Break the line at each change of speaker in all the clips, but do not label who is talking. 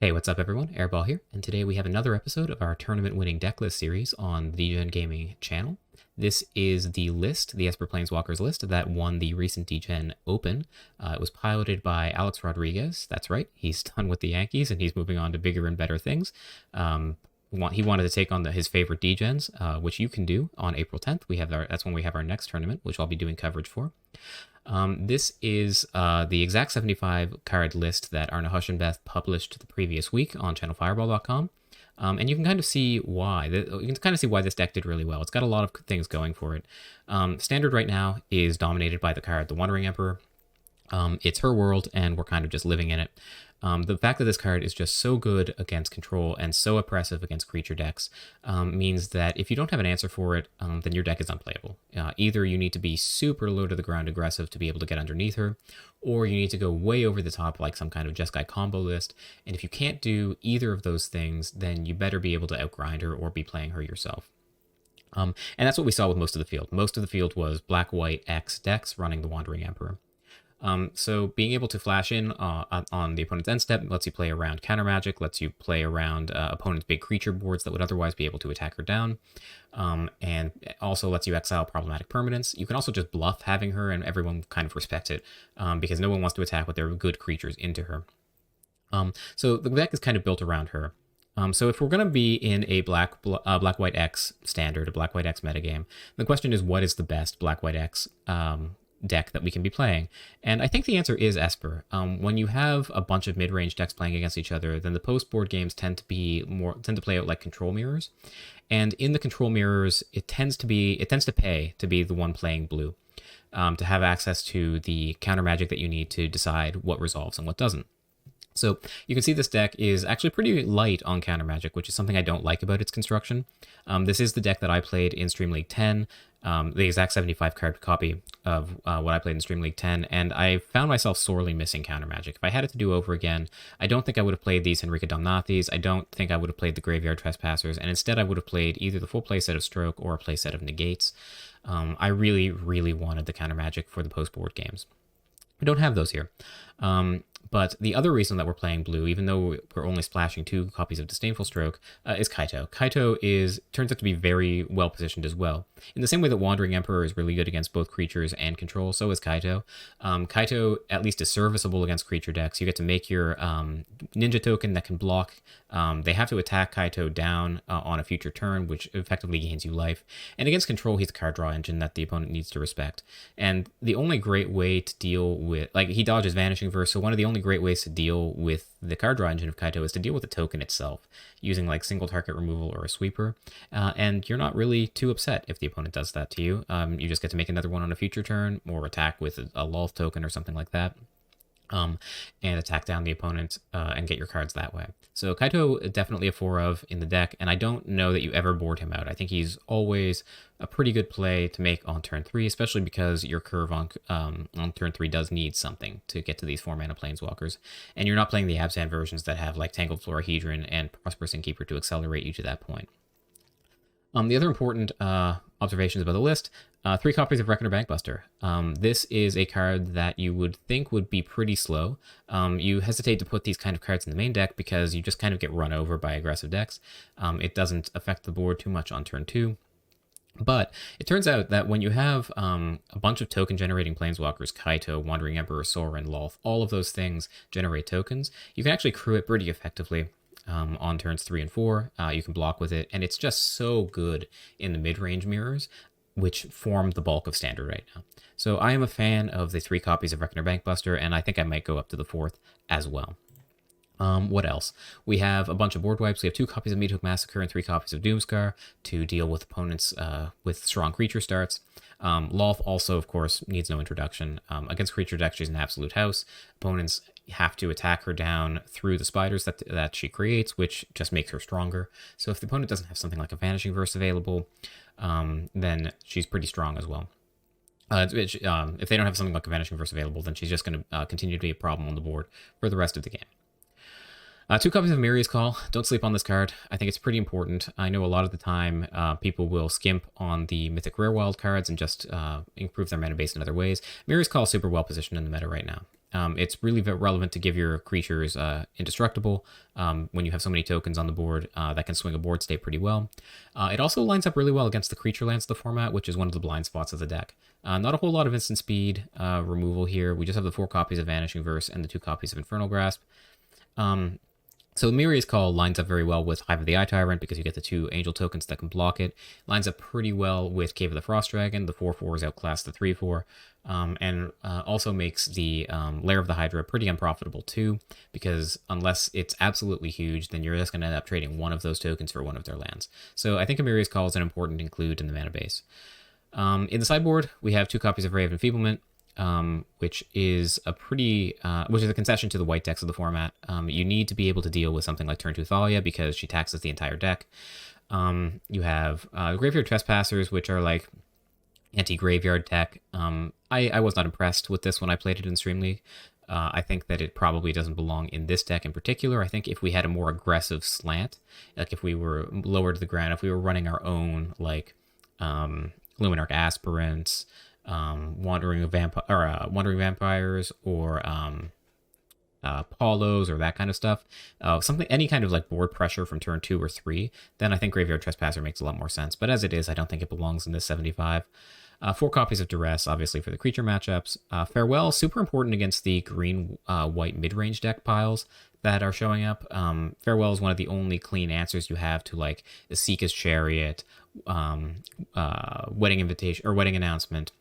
Hey, what's up everyone? Airball here, and today we have another episode of our tournament-winning deck list series on the Degen Gaming channel. This is the list, the Esper Planeswalkers list, that won the recent Degen Open. It was piloted by Alex Rodriguez. That's right, he's done with the Yankees and he's moving on to bigger and better things. He wanted to take on his favorite Degens, which you can do on April 10th. That's when we have our next tournament, which I'll be doing coverage for. This is the exact 75 card list that Arna Huschenbeth published the previous week on channelfireball.com. And you can kind of see why. This deck did really well. It's got a lot of things going for it. Standard right now is dominated by the card, the Wandering Emperor. It's her world, and we're kind of just living in it. The fact that this card is just so good against control and so oppressive against creature decks means that if you don't have an answer for it, then your deck is unplayable. Either you need to be super low to the ground aggressive to be able to get underneath her, or you need to go way over the top like some kind of Jeskai combo list. And if you can't do either of those things, then you better be able to outgrind her or be playing her yourself. And that's what we saw with most of the field. Most of the field was black-white X decks running the Wandering Emperor. So being able to flash in on the opponent's end step lets you play around counter magic, lets you play around opponent's big creature boards that would otherwise be able to attack her down, and also lets you exile problematic permanents. You can also just bluff having her, and everyone kind of respects it because no one wants to attack with their good creatures into her. So the deck is kind of built around her. So if we're going to be in a black-white X standard, a black-white X metagame, the question is, what is the best black-white X deck that we can be playing? And I think the answer is Esper. When you have a bunch of mid-range decks playing against each other, then the post-board games tend to play out like control mirrors. And in the control mirrors, it tends to pay to be the one playing blue, to have access to the counter magic that you need to decide what resolves and what doesn't. So you can see this deck is actually pretty light on counter magic, which is something I don't like about its construction. This is the deck that I played in Stream League 10, the exact 75 card copy of what I played in Stream League 10, and I found myself sorely missing counter magic. If I had it to do over again, I don't think I would have played these Henrika Domnathis, I don't think I would have played the Graveyard Trespassers, and instead I would have played either the full playset of Stroke or a playset of Negates. I really, really wanted the counter magic for the post-board games. We don't have those here. But the other reason that we're playing blue, even though we're only splashing 2 copies of Disdainful Stroke, is Kaito. Kaito turns out to be very well positioned as well. In the same way that Wandering Emperor is really good against both creatures and control, so is Kaito. Kaito at least is serviceable against creature decks. You get to make your ninja token that can block. They have to attack Kaito down on a future turn, which effectively gains you life. And against control, he's a card draw engine that the opponent needs to respect. And the only great way to deal with, he dodges Vanishing Verse, so one of the only great ways to deal with the card draw engine of Kaito is to deal with the token itself, using single target removal or a sweeper. And you're not really too upset if the opponent does that to you. You just get to make another one on a future turn, or attack with a Lolth token or something like that. And attack down the opponent and get your cards that way. So Kaito definitely a 4 of in the deck, and I don't know that you ever board him out. I think he's always a pretty good play to make on turn 3, especially because your curve on turn 3 does need something to get to these 4-mana Planeswalkers, and you're not playing the Abzan versions that have Tangled Florahedron and Prosperous Innkeeper to accelerate you to that point. The other important observations about the list, 3 copies of Reckoner Bankbuster. This is a card that you would think would be pretty slow. You hesitate to put these kind of cards in the main deck because you just kind of get run over by aggressive decks. It doesn't affect the board too much on turn 2. But it turns out that when you have a bunch of token-generating Planeswalkers, Kaito, Wandering Emperor, Sora, and Lolth, all of those things generate tokens, you can actually crew it pretty effectively. On turns 3 and 4, you can block with it, and it's just so good in the mid-range mirrors, which form the bulk of standard right now. So I am a fan of the 3 copies of Reckoner Bankbuster, and I think I might go up to the 4th as well. What else? We have a bunch of board wipes. We have 2 copies of Meathook Massacre and 3 copies of Doomscar to deal with opponents with strong creature starts. Lolth also, of course, needs no introduction. Against creature decks, she's an absolute house. Opponents have to attack her down through the spiders that she creates, which just makes her stronger. So if the opponent doesn't have something like a Vanishing Verse available, then she's pretty strong as well. If they don't have something like a Vanishing Verse available, then she's just going to continue to be a problem on the board for the rest of the game. 2 copies of Miri's Call. Don't sleep on this card. I think it's pretty important. I know a lot of the time people will skimp on the Mythic Rare Wild cards and just improve their mana base in other ways. Miri's Call is super well positioned in the meta right now. It's really relevant to give your creatures indestructible when you have so many tokens on the board that can swing a board state pretty well. It also lines up really well against the creature lands of the format, which is one of the blind spots of the deck. Not a whole lot of instant speed removal here. We just have the 4 copies of Vanishing Verse and the 2 copies of Infernal Grasp. So Miri's Call lines up very well with Hive of the Eye Tyrant because you get the 2 angel tokens that can block it. Lines up pretty well with Cave of the Frost Dragon. The 4/4s outclass the 3/4. And also makes the Lair of the Hydra pretty unprofitable too, because unless it's absolutely huge, then you're just going to end up trading one of those tokens for one of their lands. So I think Miri's Call is an important include in the mana base. In the sideboard, we have 2 copies of Ray of Enfeeblement, which is a concession to the white decks of the format. You need to be able to deal with something like turn 2 Thalia because she taxes the entire deck. You have Graveyard Trespassers, which are like anti-graveyard tech. I was not impressed with this when I played it in Stream League. I think that it probably doesn't belong in this deck in particular. I think if we had a more aggressive slant, like if we were lower to the ground, if we were running our own like Luminarch Aspirants, Wandering Vampires, or Paulos, or that kind of stuff, any kind of like board pressure from turn 2 or 3, then I think Graveyard Trespasser makes a lot more sense. But as it is, I don't think it belongs in this 75. 4 copies of Duress, obviously, for the creature matchups. Farewell, super important against the green-white mid-range deck piles that are showing up. Farewell is one of the only clean answers you have to like Esika's Chariot, Wedding Invitation, or Wedding Announcement.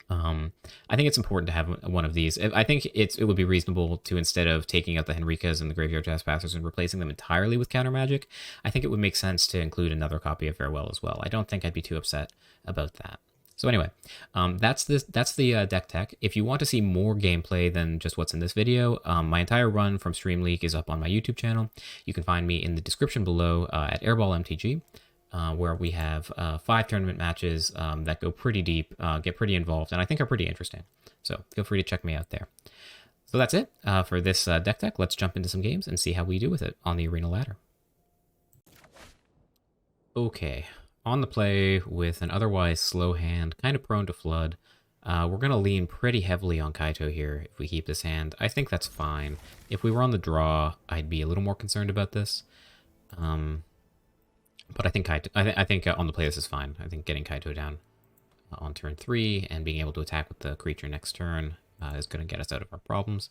I think it's important to have one of these. I think it would be reasonable to, instead of taking out the Henrikas and the Graveyard Trespassers and replacing them entirely with counter magic, I think it would make sense to include another copy of Farewell as well. I don't think I'd be too upset about that. So anyway, that's the deck tech. If you want to see more gameplay than just what's in this video, my entire run from Stream League is up on my YouTube channel. You can find me in the description below at Airball MTG. Where we have 5 tournament matches that go pretty deep, get pretty involved, and I think are pretty interesting. So feel free to check me out there. So that's it for this deck tech. Let's jump into some games and see how we do with it on the arena ladder. Okay, on the play with an otherwise slow hand, kind of prone to flood. We're going to lean pretty heavily on Kaito here if we keep this hand. I think that's fine. If we were on the draw, I'd be a little more concerned about this. But I think I think on the play this is fine. I think getting Kaito down on turn 3 and being able to attack with the creature next turn is going to get us out of our problems.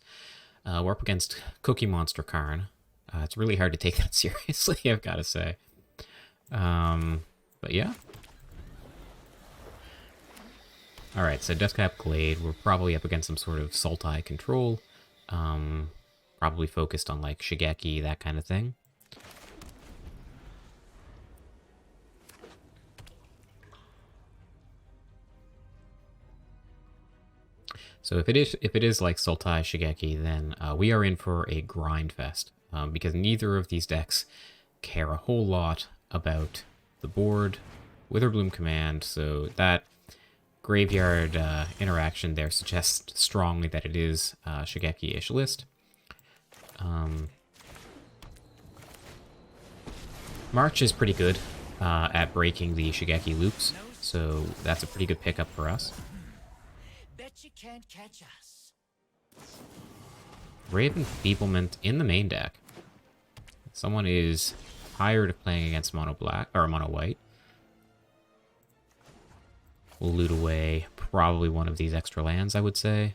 We're up against Cookie Monster Karn. It's really hard to take that seriously, I've got to say. But yeah. Alright, so Deathcap Glade. We're probably up against some sort of Sultai control. Probably focused on like Shigeki, that kind of thing. So if it is like Sultai Shigeki, then we are in for a grind fest, because neither of these decks care a whole lot about the board. Witherbloom Command, so that graveyard interaction there suggests strongly that it is Shigeki-ish list. March is pretty good at breaking the Shigeki loops, so that's a pretty good pickup for us.
You can't catch us.
Ray of Enfeeblement in the main deck. Someone is tired of playing against mono black or mono white. We'll loot away probably one of these extra lands, I would say.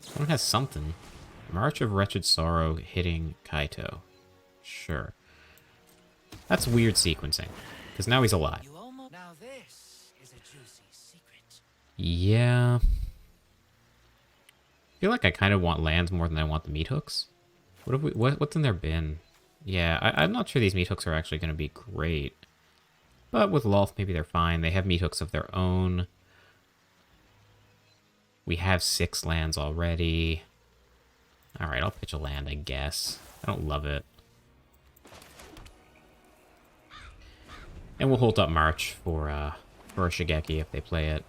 Someone has something. March of Wretched Sorrow hitting Kaito. Sure. That's weird sequencing, because now he's alive.
Now this is a juicy secret.
Yeah. I feel like I kind of want lands more than I want the meat hooks. What's in their bin? Yeah, I'm not sure these meat hooks are actually going to be great. But with Lolth, maybe they're fine. They have meat hooks of their own. We have 6 lands already. Alright, I'll pitch a land, I guess. I don't love it. And we'll hold up March for a Shigeki if they play it.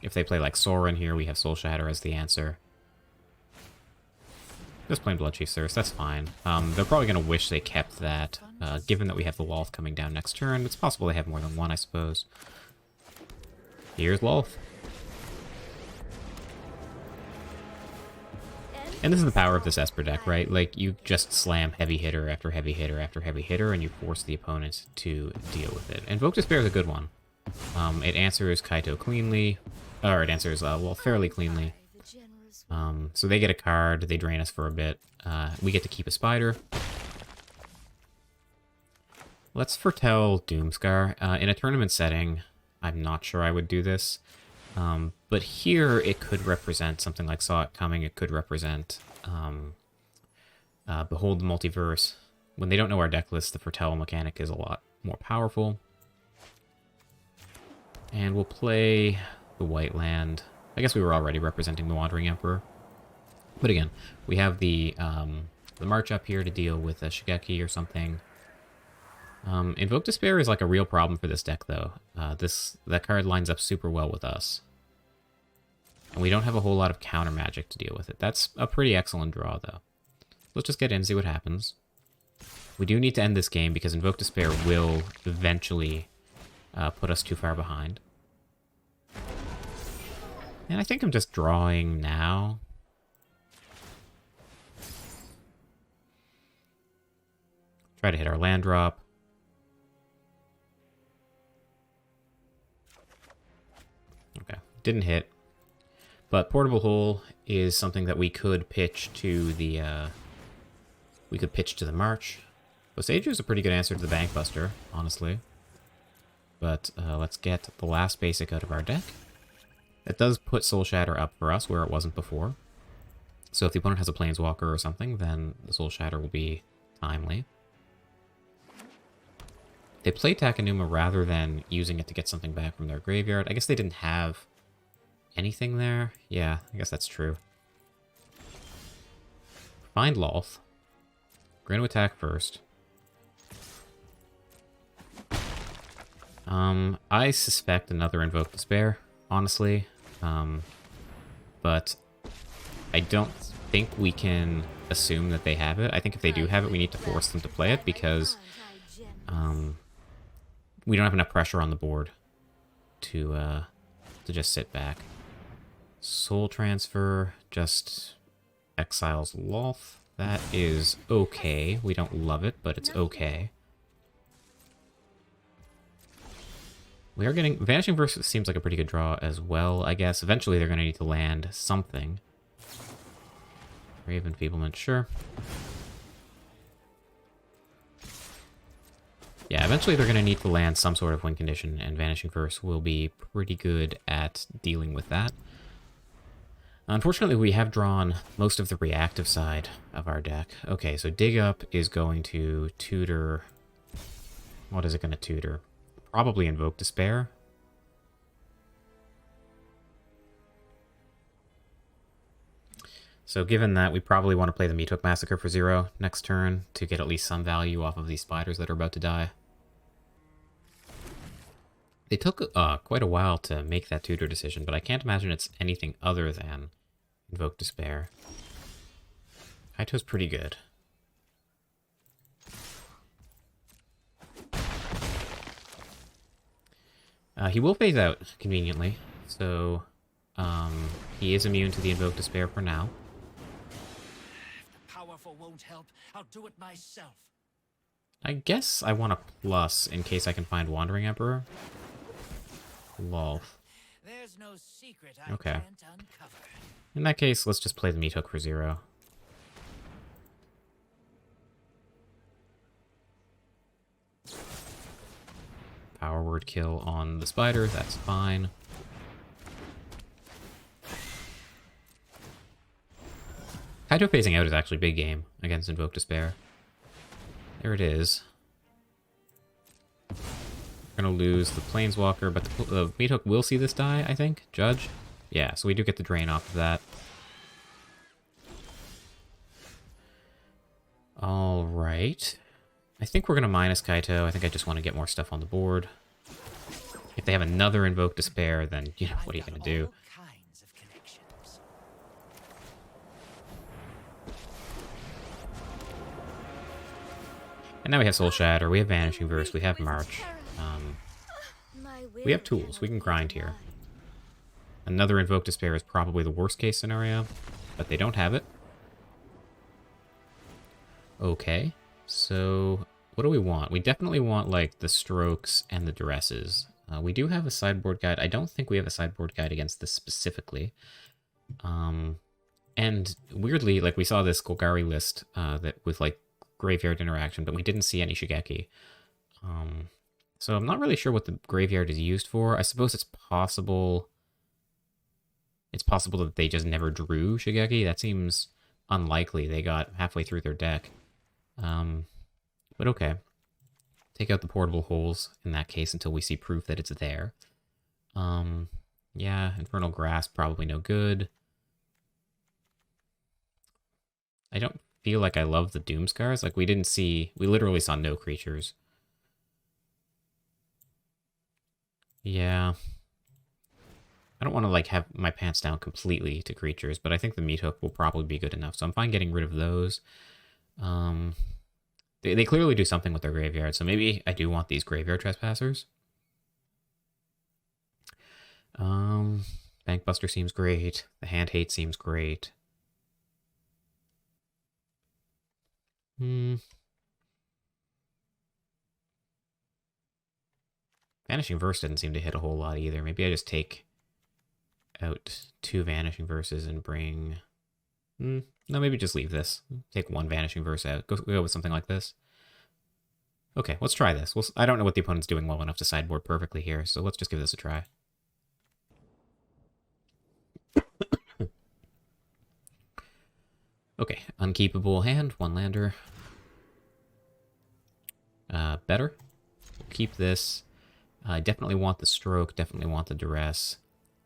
If they play like Sorin here, we have Soul Shatter as the answer. Just plain Bloodchief Thirst, that's fine. They're probably going to wish they kept that, given that we have the Lolth coming down next turn. It's possible they have more than one, I suppose. Here's Lolth. And this is the power of this Esper deck, right? Like, you just slam heavy hitter after heavy hitter after heavy hitter, and you force the opponent to deal with it. Invoke Despair is a good one. It answers Kaito cleanly, or it answers, well, fairly cleanly. So they get a card, they drain us for a bit. We get to keep a spider. Let's foretell Doomscar. In a tournament setting, I'm not sure I would do this. But here, it could represent something like Saw It Coming. It could represent Behold the Multiverse. When they don't know our deck list, the foretell mechanic is a lot more powerful. And we'll play the white land. I guess we were already representing the Wandering Emperor. But again, we have the March up here to deal with a Shigeki or something. Invoke Despair is like a real problem for this deck, though. That card lines up super well with us. And we don't have a whole lot of counter magic to deal with it. That's a pretty excellent draw, though. Let's just get in and see what happens. We do need to end this game because Invoke Despair will eventually put us too far behind. And I think I'm just drawing now. Try to hit our land drop. Okay, didn't hit. But Portable Hole is something that we could pitch to the March. Osage is a pretty good answer to the Bankbuster, honestly. But let's get the last basic out of our deck. That does put Soul Shatter up for us where it wasn't before. So if the opponent has a Planeswalker or something, then the Soul Shatter will be timely. They play Takenuma rather than using it to get something back from their graveyard. I guess they didn't have anything there. Yeah, I guess that's true. Find Lolth. We're going to attack first. I suspect another Invoke Despair, honestly. But I don't think we can assume that they have it. I think if they do have it, we need to force them to play it because we don't have enough pressure on the board to just sit back. Soul Transfer just exiles Lolth. That is okay. We don't love it, but it's okay. We are getting... Vanishing Verse seems like a pretty good draw as well, I guess. Eventually they're going to need to land something. Grave Enfeeblement, sure. Yeah, eventually they're going to need to land some sort of win condition, and Vanishing Verse will be pretty good at dealing with that. Unfortunately, we have drawn most of the reactive side of our deck. Okay, so Dig Up is going to tutor... What is it going to tutor? Probably Invoke Despair. So given that, we probably want to play the Meathook Massacre for 0 next turn to get at least some value off of these spiders that are about to die. They took quite a while to make that tutor decision, but I can't imagine it's anything other than Invoke Despair. Kaito's pretty good. He will phase out, conveniently, so he is immune to the Invoke Despair for now.
If the powerful won't help, I'll do it myself.
I guess I want a plus in case I can find Wandering Emperor. Lol.
There's no secret I
Okay.
can't uncover.
In that case, let's just play the Meathook for 0. Power Word Kill on the spider, that's fine. Kaito phasing out is actually big game against Invoke Despair. There it is. We're gonna lose the Planeswalker, but the Meathook will see this die, I think? Judge? Yeah, so we do get the drain off of that. Alright. I think we're going to minus Kaito. I think I just want to get more stuff on the board. If they have another Invoke Despair, then, you know, what are you going to do?
All kinds of connections.
And now we have Soul Shatter, we have Vanishing Verse, we have March. We have tools, we can grind here. Another Invoke Despair is probably the worst case scenario, but they don't have it. Okay, so what do we want? We definitely want, like, the strokes and the duresses. We do have a sideboard guide. I don't think we have a sideboard guide against this specifically. And weirdly, like, we saw this Golgari list that with, like, graveyard interaction, but we didn't see any Shigeki. So I'm not really sure what the graveyard is used for. I suppose it's possible... It's possible that they just never drew Shigeki. That seems unlikely. They got halfway through their deck. But okay. Take out the portable holes in that case until we see proof that it's there. Yeah, Infernal Grasp, probably no good. I don't feel like I love the Doom Scars. Like, we literally saw no creatures. Yeah. I don't want to, like, have my pants down completely to creatures, but I think the Meat Hook will probably be good enough. So I'm fine getting rid of those. They clearly do something with their graveyard, so maybe I do want these Graveyard Trespassers. Bankbuster seems great. The Hand Hate seems great. Vanishing Verse didn't seem to hit a whole lot either. Maybe I just take out 2 Vanishing Verses and bring... No, maybe just leave this. Take 1 Vanishing Verse out. Go with something like this. Okay, let's try this. I don't know what the opponent's doing well enough to sideboard perfectly here, so let's just give this a try. Okay, unkeepable hand, 1 lander. Better. We'll keep this. I definitely want the stroke, definitely want the duress.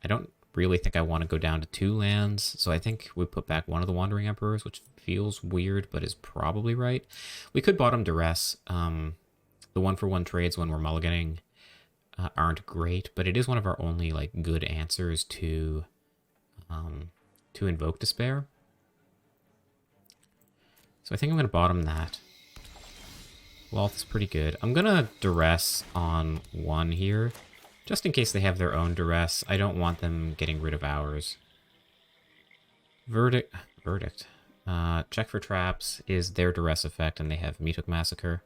I don't really think I want to go down to 2 lands, so I think we put back 1 of the Wandering Emperors, which feels weird, but is probably right. We could bottom duress. The 1-for-1 trades when we're mulliganing aren't great, but it is one of our only, like, good answers to Invoke Despair. So I think I'm going to bottom that. Loth is pretty good. I'm going to duress on 1 here, just in case they have their own duress. I don't want them getting rid of ours. Verdict. Check for traps is their duress effect, and they have Meat Hook Massacre.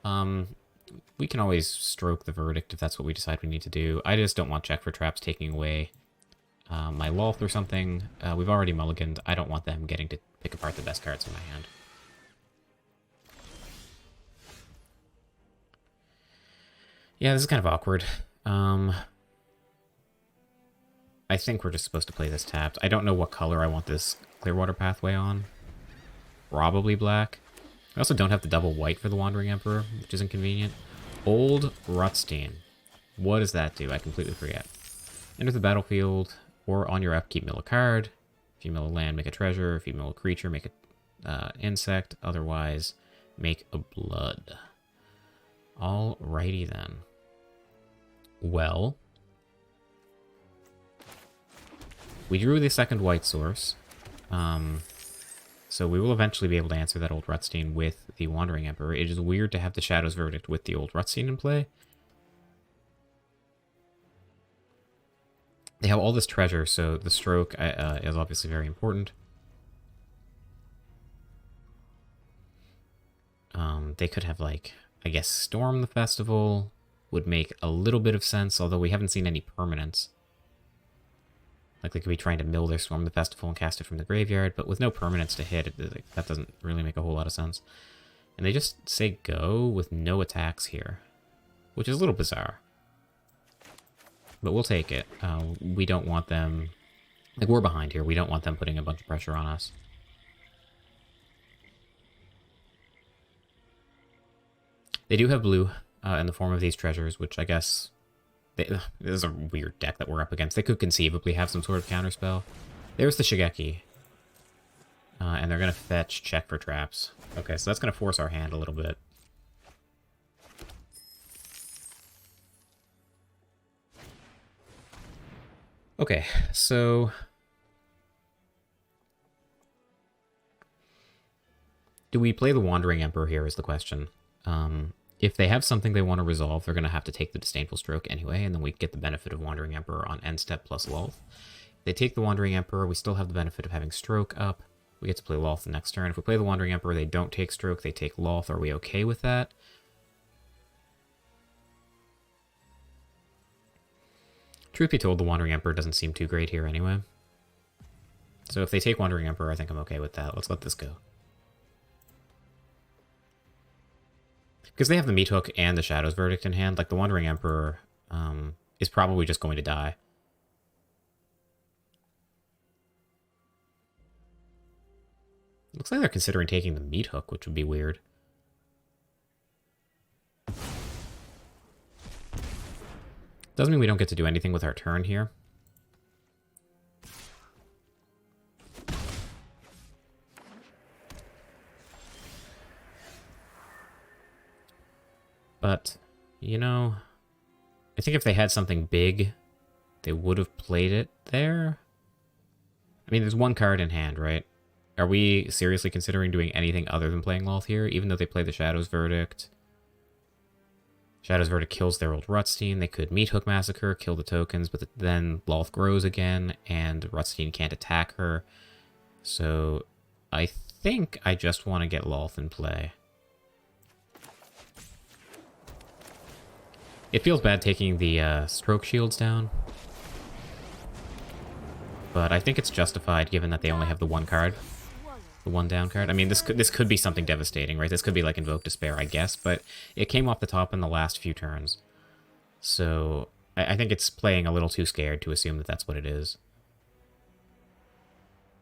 We can always stroke the Verdict if that's what we decide we need to do. I just don't want check for traps taking away my Loth or something. We've already mulliganed. I don't want them getting to pick apart the best cards in my hand. Yeah, this is kind of awkward. I think we're just supposed to play this tapped. I don't know what color I want this Clearwater Pathway on. Probably black. I also don't have the double white for the Wandering Emperor, which is inconvenient. Old Rutstein. What does that do? I completely forget. Enter the battlefield, or on your upkeep, mill a card. If you mill a land, make a treasure. If you mill a creature, make an insect. Otherwise, make a blood. Alrighty then. Well, we drew the second white source, so we will eventually be able to answer that Old Rutstein with the Wandering Emperor. It is weird to have the Shadow's Verdict with the Old Rutstein in play. They have all this treasure, so the stroke is obviously very important. They could have, like, I guess Storm the Festival would make a little bit of sense, although we haven't seen any permanents. Like, they could be trying to mill their Storm the Festival and cast it from the graveyard, but with no permanents to hit, that doesn't really make a whole lot of sense. And they just say go with no attacks here, which is a little bizarre. But we'll take it. We don't want them... Like, we're behind here. We don't want them putting a bunch of pressure on us. They do have blue in the form of these treasures, which I guess... this is a weird deck that we're up against. They could conceivably have some sort of counterspell. There's the Shigeki. And they're going to fetch check for traps. Okay, so that's going to force our hand a little bit. Okay, so... do we play the Wandering Emperor here is the question. If they have something they want to resolve, they're going to have to take the Disdainful Stroke anyway, and then we get the benefit of Wandering Emperor on end step plus Lulth. If they take the Wandering Emperor, we still have the benefit of having Stroke up. We get to play Loth the next turn. If we play the Wandering Emperor, they don't take Stroke, they take Loth. Are we okay with that? Truth be told, the Wandering Emperor doesn't seem too great here anyway. So if they take Wandering Emperor, I think I'm okay with that. Let's let this go. Because they have the Meat Hook and the Shadow's Verdict in hand, like the Wandering Emperor is probably just going to die. Looks like they're considering taking the Meat Hook, which would be weird. Doesn't mean we don't get to do anything with our turn here. But, you know, I think if they had something big, they would have played it there. I mean, there's one card in hand, right? Are we seriously considering doing anything other than playing Loth here, even though they play the Shadow's Verdict? Shadow's Verdict kills their old Rutstein. They could Meat Hook Massacre, kill the tokens, but then Loth grows again, and Rutstein can't attack her. So I think I just want to get Loth in play. It feels bad taking the stroke shields down, but I think it's justified given that they only have the one card. The one down card. I mean, this could be something devastating, right? This could be like Invoke Despair, I guess, but it came off the top in the last few turns. So I think it's playing a little too scared to assume that that's what it is.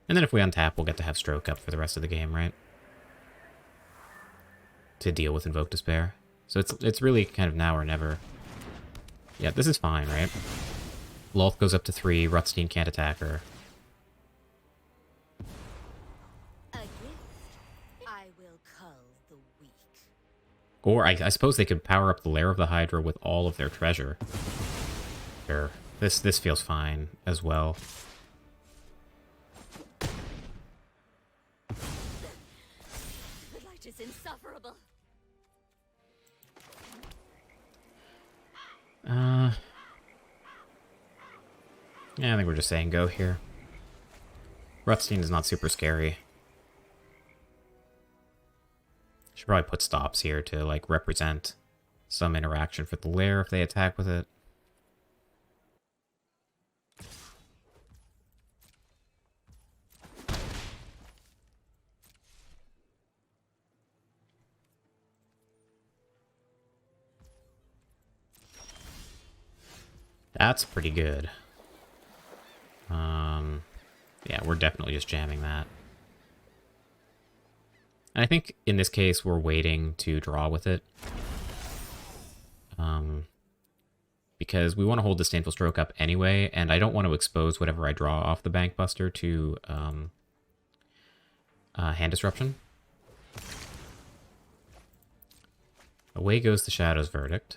And then if we untap, we'll get to have Stroke up for the rest of the game, right? To deal with Invoke Despair. So it's really kind of now or never. Yeah, this is fine, right? Loth goes up to 3, Rutstein can't attack her. Or I suppose they could power up the Lair of the Hydra with all of their treasure. Sure. This feels fine as well.
The light is insufferable.
Yeah, I think we're just saying go here. Rutstein is not super scary. Should probably put stops here to, like, represent some interaction for the lair if they attack with it. That's pretty good. Yeah, we're definitely just jamming that. And I think in this case, we're waiting to draw with it. Because we want to hold Disdainful Stroke up anyway, and I don't want to expose whatever I draw off the Bankbuster to hand disruption. Away goes the Shadow's Verdict.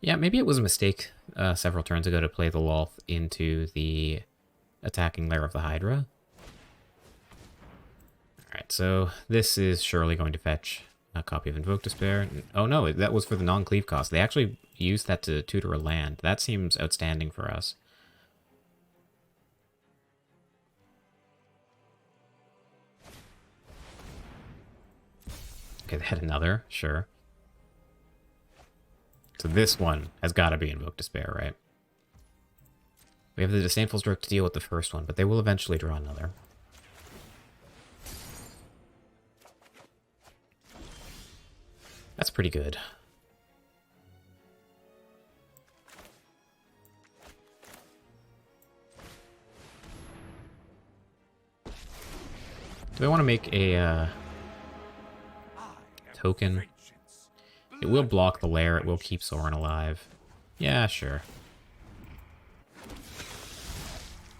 Yeah, maybe it was a mistake several turns ago to play the Loth into the attacking Lair of the Hydra. Alright, so this is surely going to fetch a copy of Invoke Despair. Oh no, that was for the non-cleave cost. They actually used that to tutor a land. That seems outstanding for us. Okay, they had another, sure. So this one has got to be Invoke Despair, right? We have the Disdainful Stroke to deal with the first one, but they will eventually draw another. That's pretty good. Do I want to make a token? It will block the lair, it will keep Sorin alive. Yeah, sure.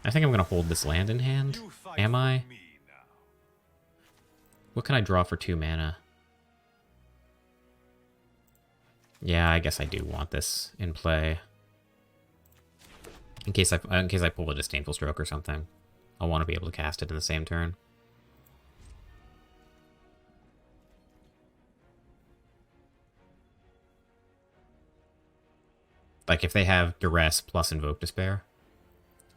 I think I'm going to hold this land in hand. Am I? What can I draw for 2 mana? Yeah, I guess I do want this in play. In case I pull a Disdainful Stroke or something. I'll want to be able to cast it in the same turn. Like, if they have Duress plus Invoke Despair,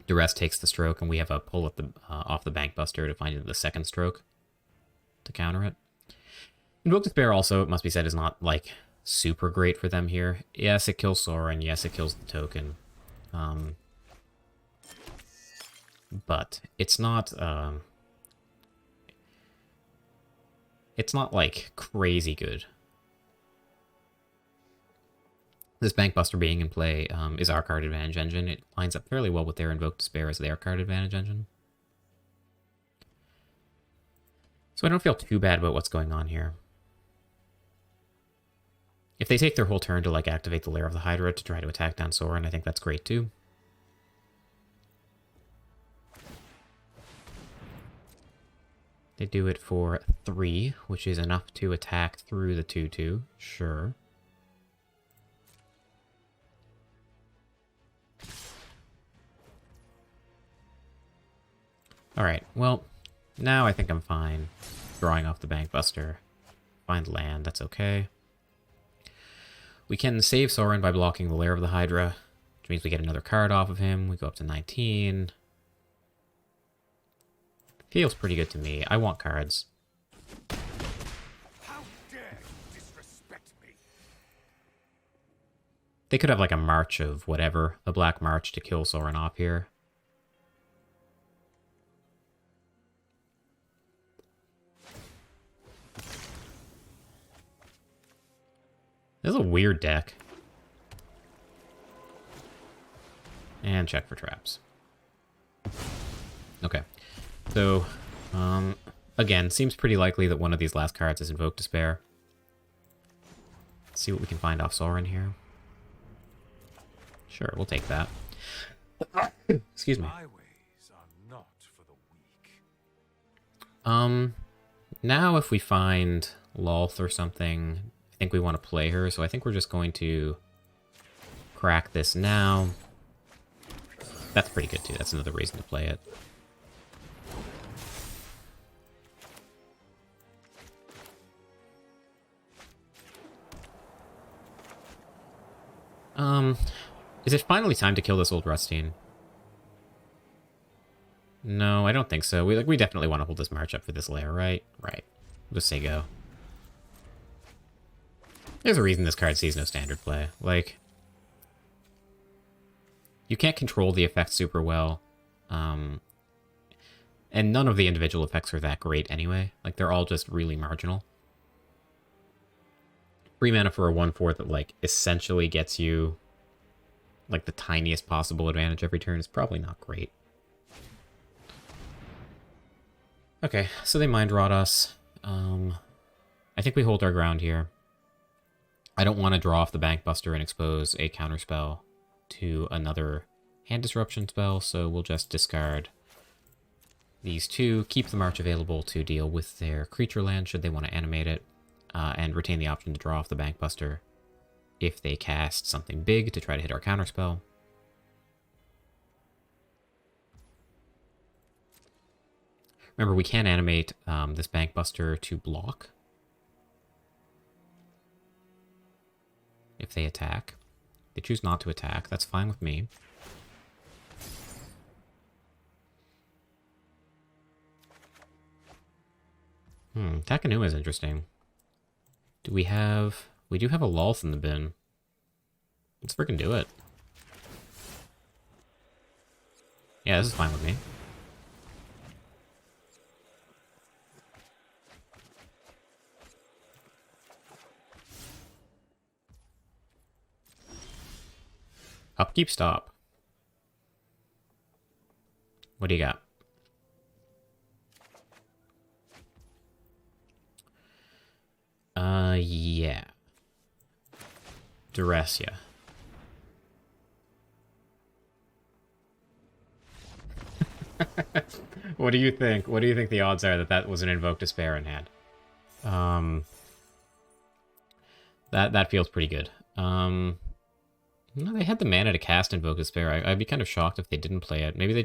Duress takes the stroke, and we have a pull at the off the Bankbuster to find the second stroke to counter it. Invoke Despair also, it must be said, is not, like, super great for them here. Yes, it kills Sorin. Yes, it kills the token. But it's not, like, crazy good. This Bankbuster being in play is our card advantage engine. It lines up fairly well with their Invoke Despair as their card advantage engine. So I don't feel too bad about what's going on here. If they take their whole turn to, like, activate the Lair of the Hydra to try to attack down Sorin, I think that's great too. They do it for 3, which is enough to attack through the 2/2. Sure. Alright, well, now I think I'm fine. Drawing off the Bankbuster. Find land, that's okay. We can save Sorin by blocking the Lair of the Hydra, which means we get another card off of him. We go up to 19. Feels pretty good to me. I want cards.
How dare you disrespect me?
They could have like a march of whatever, a black march to kill Sorin off here. This is a weird deck. And check for traps. Okay. So, again, seems pretty likely that one of these last cards is Invoke Despair. Let's see what we can find off Sorin here. Sure, we'll take that. Excuse me.
My ways are not for the weak.
Now if we find Lolth or something, I think we want to play her, so I think we're just going to crack this now. That's pretty good too, that's another reason to play it. Is it finally time to kill this old Rustine? No, I don't think so. We definitely want to hold this march up for this lair, right? Right. We'll just say go. There's a reason this card sees no standard play. Like, you can't control the effects super well. And none of the individual effects are that great anyway. Like, they're all just really marginal. 3 mana for a 1/4 that, like, essentially gets you, like, the tiniest possible advantage every turn is probably not great. Okay, so they Mind Rot us. I think we hold our ground here. I don't want to draw off the Bankbuster and expose a counterspell to another hand disruption spell, so we'll just discard these two, keep the March available to deal with their creature land should they want to animate it, and retain the option to draw off the Bankbuster if they cast something big to try to hit our counterspell. Remember, we can animate this Bankbuster to block if they attack. They choose not to attack. That's fine with me. Takenuma is interesting. Do we have... We do have a Lolth in the bin. Let's freaking do it. Yeah, this is fine with me. Upkeep, stop. What do you got? Yeah. Duress, yeah. What do you think? What do you think the odds are that that was an Invoke Despair in hand? That feels pretty good. No, they had the mana to cast Invoke Despair. I'd be kind of shocked if they didn't play it. Maybe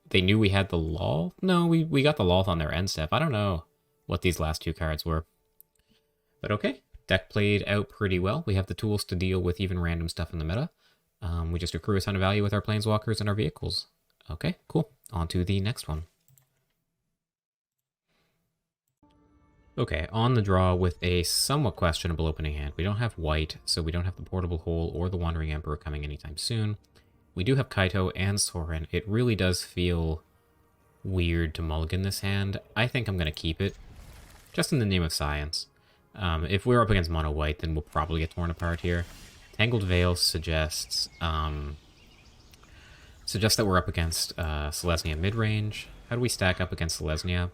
they knew we had the Lolth? No, we got the Lolth on their end step. I don't know what these last two cards were. But okay, deck played out pretty well. We have the tools to deal with even random stuff in the meta. We just accrue a ton of value with our planeswalkers and our vehicles. Okay, cool. On to the next one. Okay, on the draw with a somewhat questionable opening hand. We don't have white, so we don't have the Portable Hole or the Wandering Emperor coming anytime soon. We do have Kaito and Sorin. It really does feel weird to mulligan this hand. I think I'm going to keep it, just in the name of science. If we're up against mono white, then we'll probably get torn apart here. Tangled Veil suggests that we're up against Selesnya mid-range. How do we stack up against Selesnya?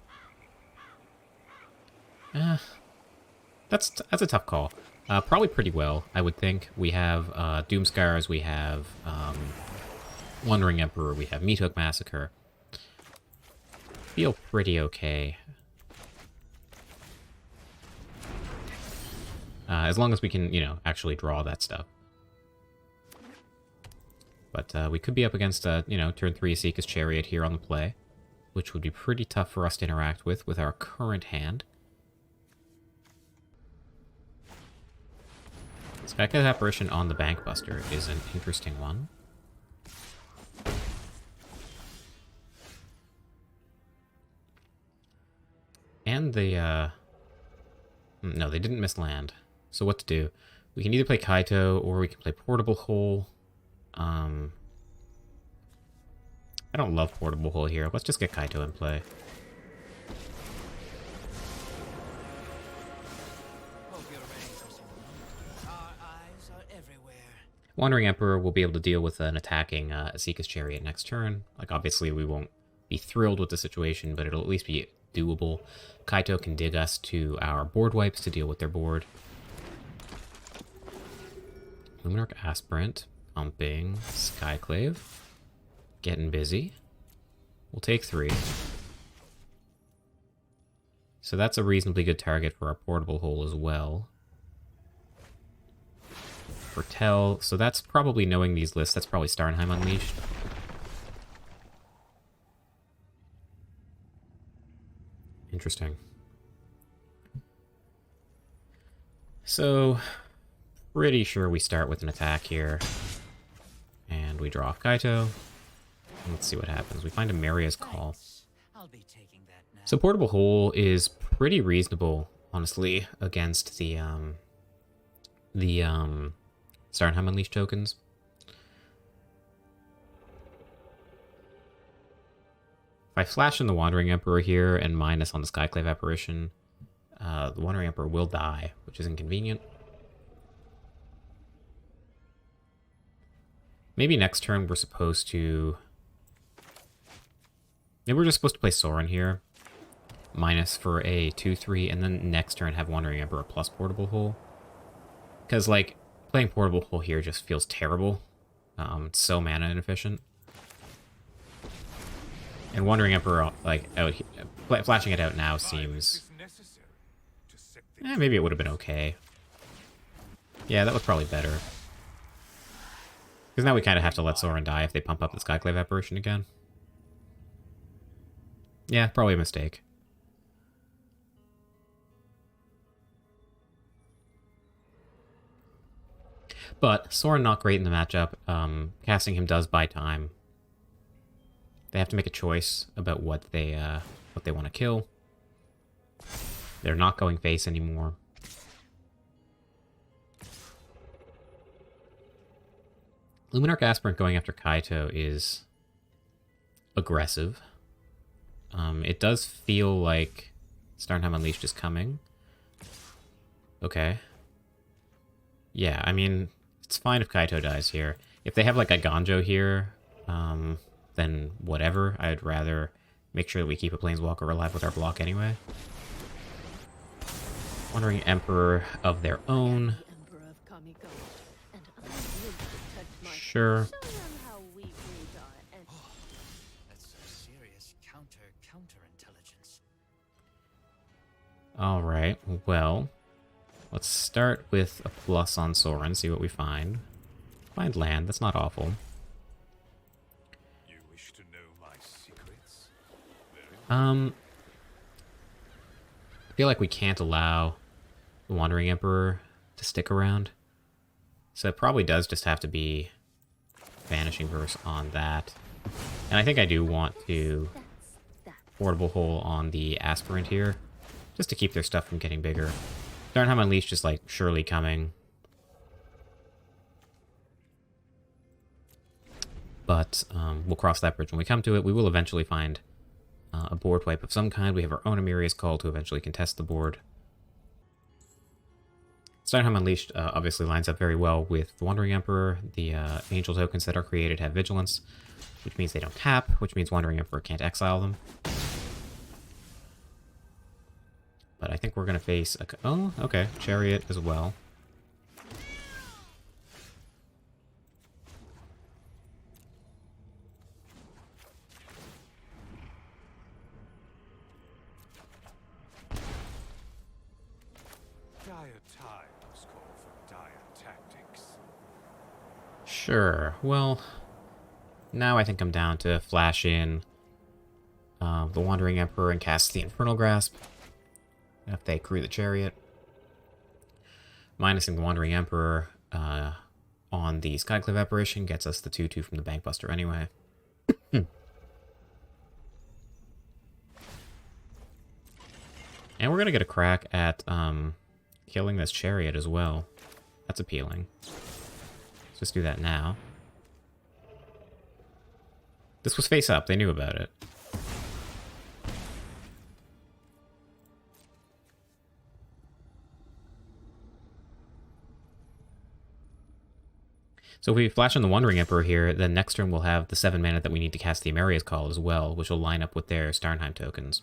That's a tough call. Probably pretty well, I would think. We have Doomskars, we have Wandering Emperor, we have Meathook Massacre. Feel pretty okay. As long as we can, actually draw that stuff. But we could be up against, turn 3 Asika's Chariot here on the play, which would be pretty tough for us to interact with our current hand. Skyclave Apparition on the Bankbuster is an interesting one. And the, no, they didn't miss land. So what to do? We can either play Kaito, or we can play Portable Hole. I don't love Portable Hole here. Let's just get Kaito in play. Wandering Emperor will be able to deal with an attacking Asika's Chariot next turn. Like, obviously, we won't be thrilled with the situation, but it'll at least be doable. Kaito can dig us to our board wipes to deal with their board. Luminarch Aspirant, pumping, Skyclave, getting busy. We'll take 3. So that's a reasonably good target for our Portable Hole as well. Foretell, so that's probably, knowing these lists, that's probably Starnheim Unleashed. Interesting. So, pretty sure we start with an attack here. And we draw off Kaito. Let's see what happens. We find a Maria's Call. So Portable Hole is pretty reasonable, honestly, against the Starnheim Unleashed tokens. If I flash in the Wandering Emperor here and minus on the Skyclave Apparition, the Wandering Emperor will die, which is inconvenient. Maybe next turn we're supposed to... Maybe we're just supposed to play Sorin here. Minus for a 2-3, and then next turn have Wandering Emperor plus Portable Hole. Because, like, playing Portable Hole here just feels terrible. It's so mana inefficient. And Wandering Emperor, like, out here, flashing it out now seems... maybe it would have been okay. Yeah, that was probably better. Because now we kind of have to let Sorin die if they pump up the Skyclave Apparition again. Yeah, probably a mistake. But Sorin not great in the matchup. Casting him does buy time. They have to make a choice about what they want to kill. They're not going face anymore. Luminarch Aspirant going after Kaito is aggressive. It does feel like Starnheim Unleashed is coming. Okay. Yeah, I mean, it's fine if Kaito dies here. If they have, like, a Ganjo here, then whatever. I'd rather make sure that we keep a Planeswalker alive with our block anyway. Wandering Emperor of their own. Sure. Alright, well, let's start with a plus on Sorin, see what we find. Find land, that's not awful.
You wish to know my secrets?
I feel like we can't allow the Wandering Emperor to stick around. So it probably does just have to be Vanishing Verse on that. And I think I do want to Portable Hole on the Aspirant here, just to keep their stuff from getting bigger. Starnheim Unleashed is, like, surely coming. But we'll cross that bridge when we come to it. We will eventually find a board wipe of some kind. We have our own Amirius Call to eventually contest the board. Starnheim Unleashed obviously lines up very well with the Wandering Emperor. The Angel tokens that are created have Vigilance, which means they don't tap, which means Wandering Emperor can't exile them. But I think we're going to face a... Oh, okay. Chariot as well.
Dire times call for dire tactics.
Sure. Well, now I think I'm down to flash in the Wandering Emperor and cast the Infernal Grasp. If they crew the Chariot. Minusing the Wandering Emperor on the Skyclave Apparition gets us the 2/2 from the Bankbuster anyway. And we're going to get a crack at killing this Chariot as well. That's appealing. Let's just do that now. This was face up. They knew about it. So if we flash in the Wandering Emperor here, then next turn we'll have the 7 mana that we need to cast the Amaria's Call as well, which will line up with their Starnheim tokens.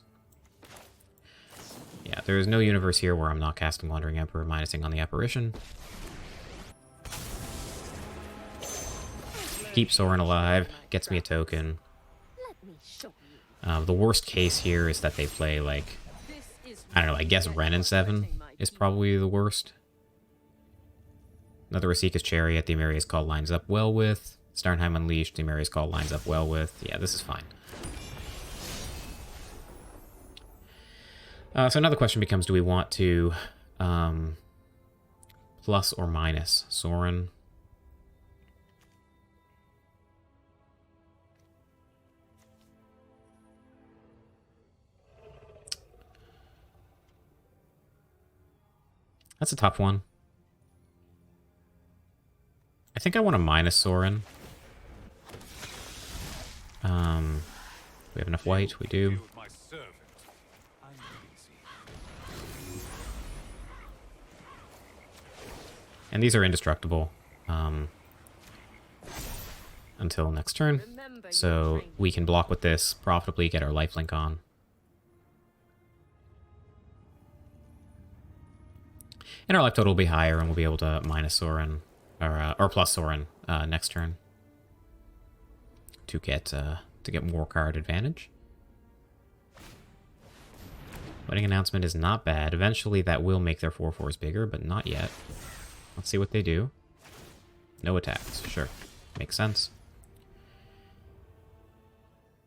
Yeah, there is no universe here where I'm not casting Wandering Emperor, minusing on the Apparition. Keep Sorin alive, gets me a token. The worst case here is that they play, like, I don't know, I guess Ren and 7 is probably the worst. Another Rasika's Chariot, the Amaria's Call lines up well with. Starnheim Unleashed, the Amaria's Call lines up well with. Yeah, this is fine. So another question becomes, do we want to plus or minus Sorin? That's a tough one. I think I want to minus Sorin. We have enough white, we do. And these are indestructible until next turn. So we can block with this, profitably get our lifelink on. And our life total will be higher, and we'll be able to minus Sorin, or plus Sorin next turn to get more card advantage. Wedding Announcement is not bad. Eventually that will make their 4/4s bigger, but not yet. Let's see what they do. No attacks. Sure. Makes sense.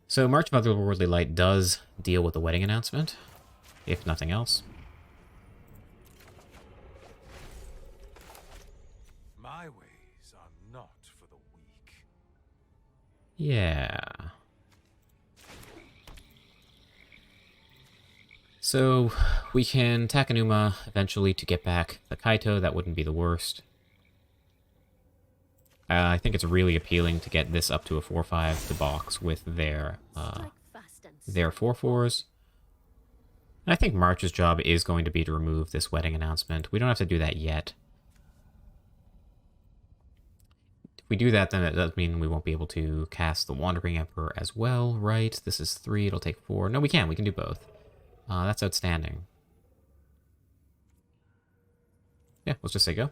So March of Otherworldly Light does deal with the Wedding Announcement, if nothing else.
My ways are not for the weak.
Yeah. So we can Takenuma eventually to get back the Kaito. That wouldn't be the worst. I think it's really appealing to get this up to a 4/5 to box with their 4/4s. And I think March's job is going to be to remove this Wedding Announcement. We don't have to do that yet. If we do that, then it does mean we won't be able to cast the Wandering Emperor as well, right? This is 3, it'll take 4. No, we can do both. That's outstanding. Yeah, let's just say go.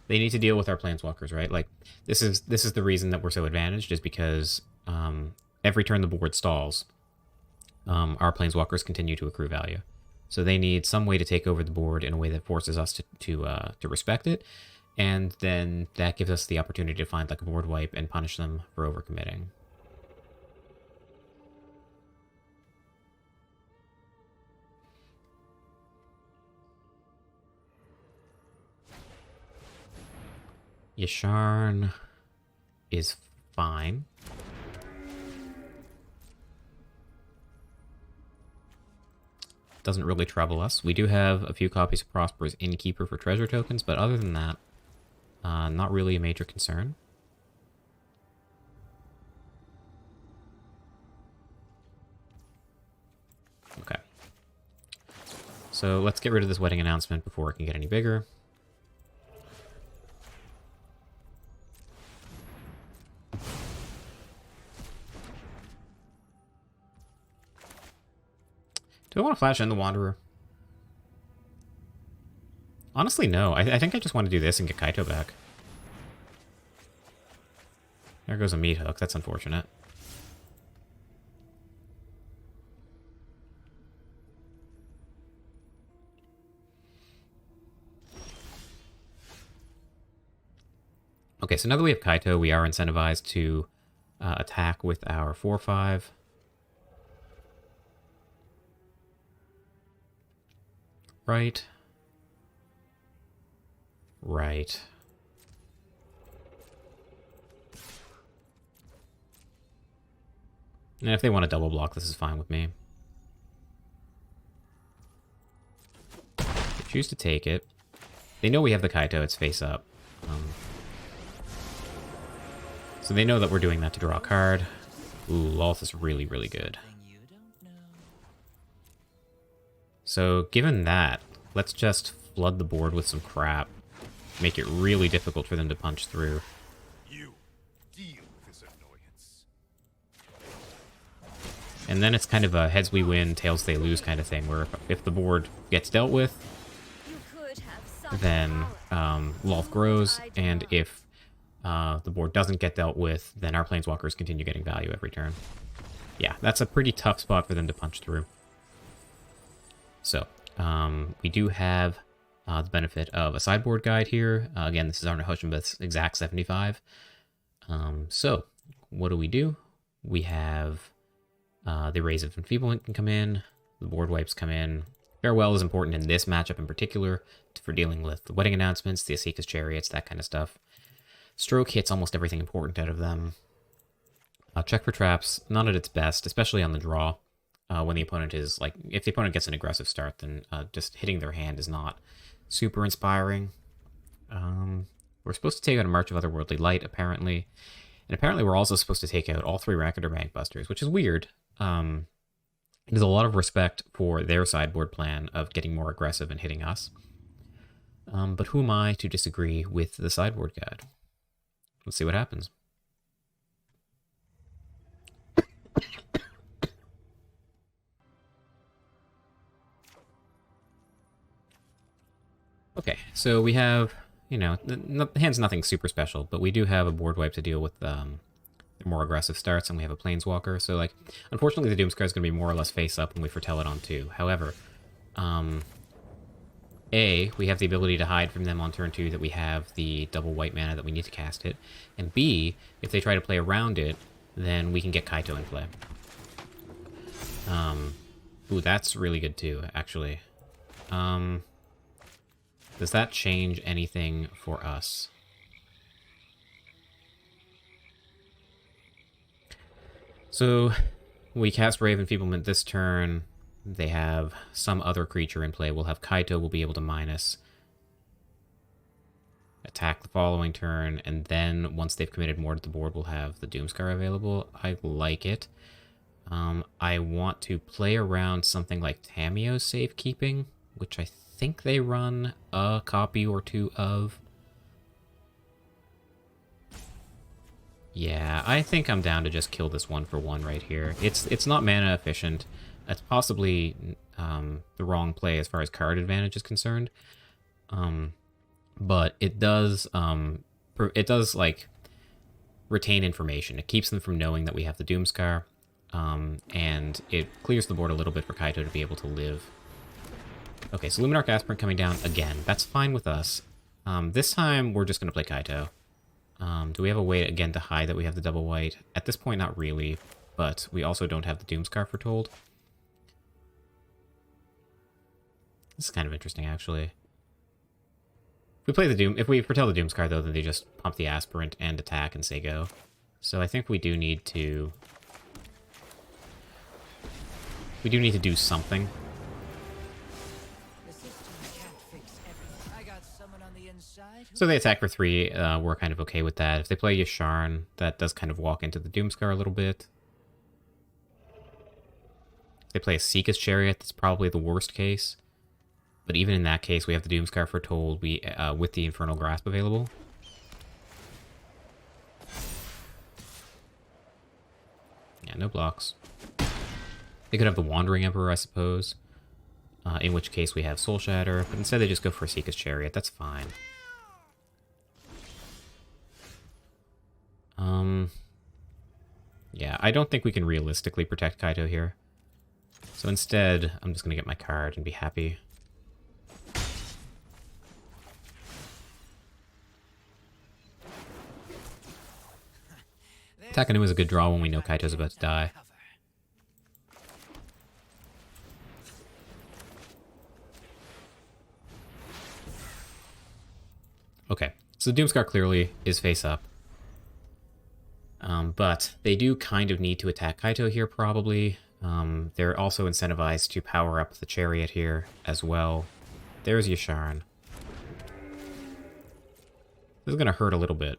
They need to deal with our Planeswalkers, right? Like, this is the reason that we're so advantaged, is because every turn the board stalls, our Planeswalkers continue to accrue value. So they need some way to take over the board in a way that forces us to respect it, and then that gives us the opportunity to find like a board wipe and punish them for overcommitting. Yasharn is fine. Doesn't really trouble us. We do have a few copies of Prosper's Innkeeper for treasure tokens, but other than that, not really a major concern. Okay. So let's get rid of this wedding announcement before it can get any bigger. Do I want to flash in the Wanderer? Honestly, no. I think I just want to do this and get Kaito back. There goes a meat hook. That's unfortunate. Okay, so now that we have Kaito, we are incentivized to attack with our 4/5. Right. Right. And if they want to double block, this is fine with me. They choose to take it. They know we have the Kaito, it's face up. So they know that we're doing that to draw a card. Ooh, Lolth is really, really good. So given that, let's just flood the board with some crap. Make it really difficult for them to punch through.
You deal with this annoyance.
And then it's kind of a heads we win, tails they lose kind of thing, where if the board gets dealt with, then Lolth grows, and if the board doesn't get dealt with, then our Planeswalkers continue getting value every turn. Yeah, that's a pretty tough spot for them to punch through. So, we do have the benefit of a sideboard guide here. Again, this is our Nehoshimbeth's exact 75. So, what do? We have the Raise of Enfeeblement can come in, the board wipes come in. Farewell is important in this matchup in particular for dealing with the wedding announcements, the Asika's Chariots, that kind of stuff. Stroke hits almost everything important out of them. Check for traps, not at its best, especially on the draw. When the opponent is, like, if the opponent gets an aggressive start, then just hitting their hand is not super inspiring. We're supposed to take out a March of Otherworldly Light, apparently. And apparently we're also supposed to take out all 3 Racketer Bankbusters, which is weird. There's a lot of respect for their sideboard plan of getting more aggressive and hitting us. But who am I to disagree with the sideboard guide? Let's see what happens. Okay, so we have, you know, the hand's nothing super special, but we do have a board wipe to deal with the more aggressive starts, and we have a Planeswalker. So, like, unfortunately, the Doomscar is going to be more or less face up when we foretell it on 2. However, A, we have the ability to hide from them on turn 2 that we have the double white mana that we need to cast it. And B, if they try to play around it, then we can get Kaito in play. Ooh, that's really good too, actually. Does that change anything for us? So, we cast Ray of Enfeeblement this turn. They have some other creature in play. We'll have Kaito, we'll be able to minus. Attack the following turn, and then once they've committed more to the board, we'll have the Doomscar available. I like it. I want to play around something like Tamiyo's Safekeeping, which I think they run a copy or 2 of. Yeah, I think I'm down to just kill this 1-for-1 right here. It's not mana efficient. It's possibly the wrong play as far as card advantage is concerned. But it does like retain information. It keeps them from knowing that we have the Doomscar, and it clears the board a little bit for Kaito to be able to live. Okay, so Luminarch Aspirant coming down again. That's fine with us. This time we're just going to play Kaito. Do we have a way, again, to hide that we have the double white? At this point, not really, but we also don't have the Doomscar foretold. This is kind of interesting, actually. If we play the Doom, if we foretell the Doomscar though, then they just pump the Aspirant and attack and say go. So I think we do need to... We do need to do something.
The system can't fix everything. I got someone on the inside who...
So they attack for 3, we're kind of okay with that. If they play Yasharn, that does kind of walk into the Doomscar a little bit. If they play a Seeka's Chariot, that's probably the worst case. But even in that case, we have the Doomscar foretold with the Infernal Grasp available. Yeah, no blocks. They could have the Wandering Emperor, I suppose. In which case we have Soul Shatter, but instead they just go for a Seeka's Chariot. That's fine. Yeah, I don't think we can realistically protect Kaito here. So instead, I'm just going to get my card and be happy. Takenuma is a good draw when we know Kaito's about to die. Okay, so Doomscar clearly is face up. But they do kind of need to attack Kaito here, probably. They're also incentivized to power up the Chariot here as well. There's Yasharn. This is going to hurt a little bit.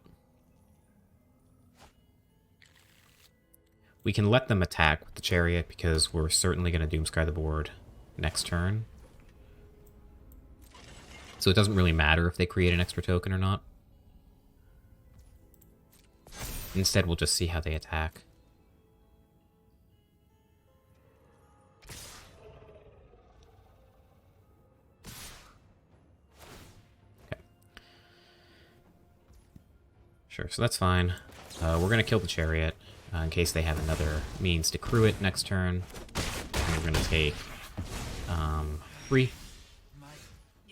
We can let them attack with the Chariot because we're certainly going to Doomscar the board next turn. So it doesn't really matter if they create an extra token or not. Instead, we'll just see how they attack. Okay. Sure, so that's fine. We're going to kill the Chariot in case they have another means to crew it next turn. And we're going to take 3.
My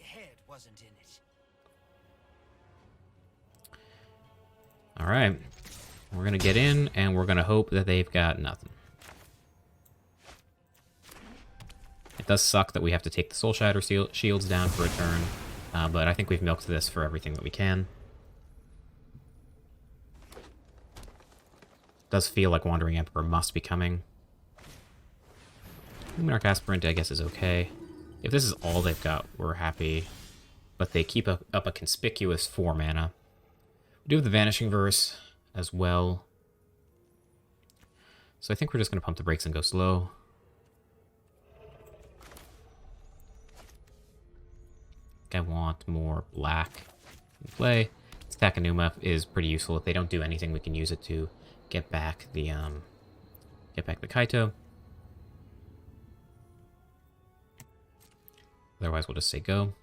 head wasn't in it.
Alright. We're going to get in, and we're going to hope that they've got nothing. It does suck that we have to take the Soul Shatter shields down for a turn, but I think we've milked this for everything that we can. Does feel like Wandering Emperor must be coming. Luminarch Aspirant, I guess, is okay. If this is all they've got, we're happy. But they keep up a conspicuous 4 mana. We do have the Vanishing Verse as well. So I think we're just going to pump the brakes and go slow. I want more black in play. This Takenuma is pretty useful. If they don't do anything, we can use it to get back the Kaito. Otherwise, we'll just say go.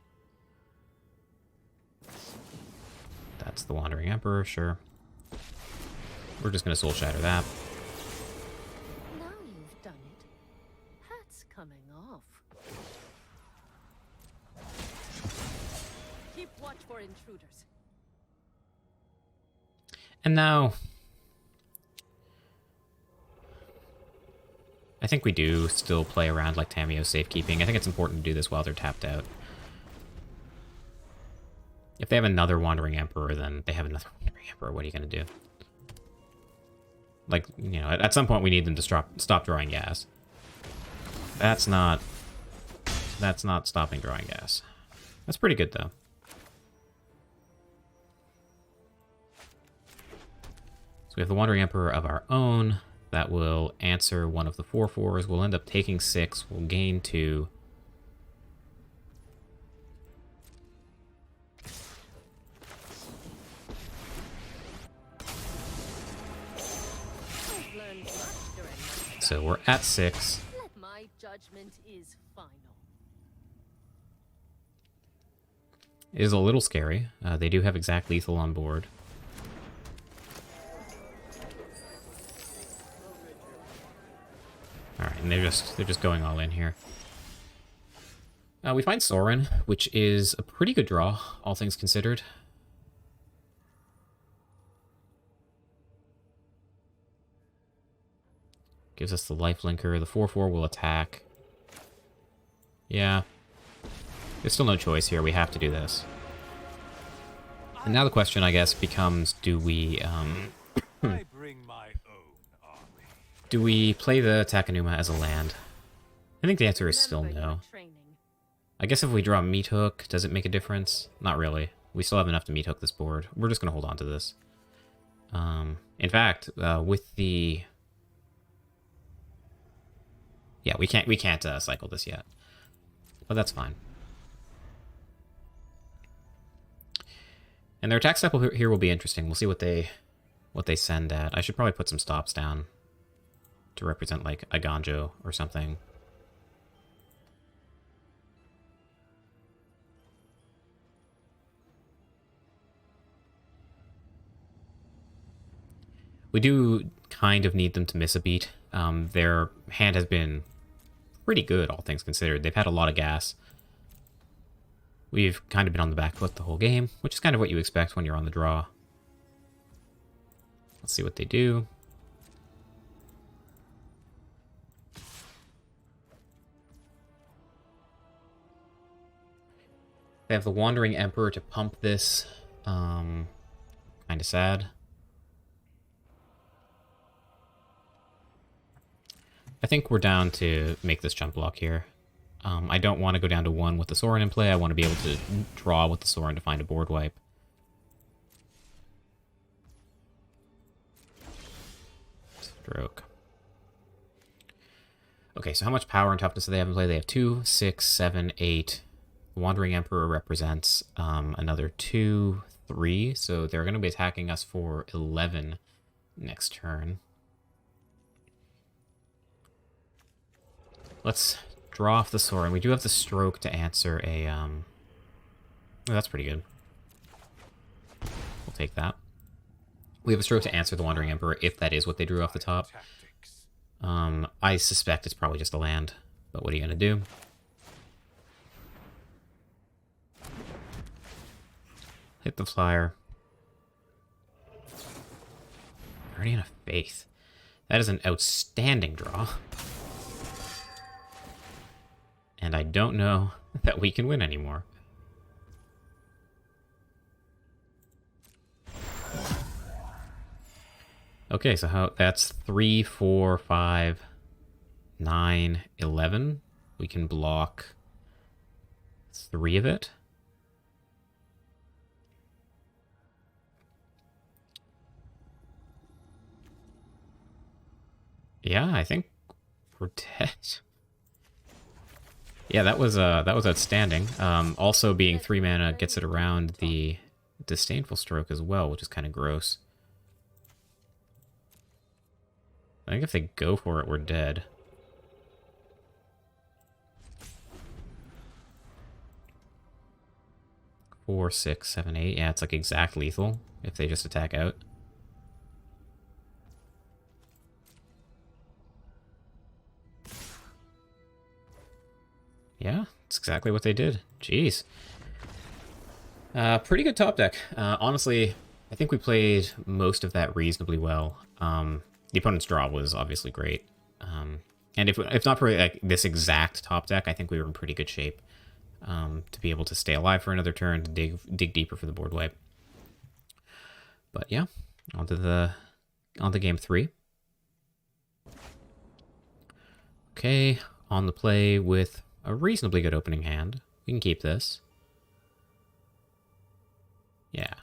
That's the Wandering Emperor, sure. We're just going to Soul Shatter that.
Now you've done it. Hat's coming off. Keep watch for intruders.
And now... I think we do still play around like Tamio's safekeeping. I think it's important to do this while they're tapped out. If they have another Wandering Emperor, then they have another Wandering Emperor. What are you going to do? Like, you know, at some point we need them to stop drawing gas. That's not stopping drawing gas. That's pretty good, though. So we have the Wandering Emperor of our own. That will answer one of the 4/4s. We'll end up taking 6. We'll gain 2.
I've learned much during my
So we're at 6.
Let my judgment is final.
It is a little scary. They do have exact lethal on board. Alright, and they're just going all in here. We find Sorin, which is a pretty good draw, all things considered. Gives us the lifelinker. The 4/4 will attack. Yeah. There's still no choice here. We have to do this. And now the question, I guess, becomes, do we
I bring my own army.
do we play the Takenuma as a land? I think the answer is still
Remember your
no.
training.
I guess if we draw Meat Hook, does it make a difference? Not really. We still have enough to Meat Hook this board. We're just going to hold on to this. In fact, with the... Yeah, we can't cycle this yet. But that's fine. And their attack step here will be interesting. We'll see what they send at. I should probably put some stops down to represent, like, a Ganjo or something. We do kind of need them to miss a beat. Their hand has been pretty good, all things considered. They've had a lot of gas. We've kind of been on the back foot the whole game, which is kind of what you expect when you're on the draw. Let's see what they do. They have the Wandering Emperor to pump this. Kind of sad. I think we're down to make this jump block here. I don't want to go down to 1 with the Sorin in play. I want to be able to draw with the Sorin to find a board wipe. Stroke. Okay, so how much power and toughness do they have in play? They have 2, 6, 7, 8. The Wandering Emperor represents another 2, 3. So they're going to be attacking us for 11 next turn. Let's draw off the Sorin. We do have the Stroke to answer a... Oh, that's pretty good. We'll take that. We have a Stroke to answer the Wandering Emperor, if that is what they drew off the top.
Tactics.
I suspect it's probably just a land, but what are you going to do? Hit the flyer. Guardian of Faith. That is an outstanding draw. And I don't know that we can win anymore. Okay, so that's 3, 4, 5, 9, 11. We can block 3 of it. Yeah, I think we're dead. Yeah, that was outstanding. Also being 3 mana gets it around the Disdainful Stroke as well, which is kind of gross. I think if they go for it, we're dead. Four, 6, 7, 8. Yeah, it's like exact lethal if they just attack out. Yeah, it's exactly what they did. Jeez. Pretty good top deck. Honestly, I think we played most of that reasonably well. The opponent's draw was obviously great. And if not for like this exact top deck, I think we were in pretty good shape to be able to stay alive for another turn, to dig deeper for the board wipe. But yeah, on to game 3. Okay, on the play with a reasonably good opening hand. We can keep this. Yeah.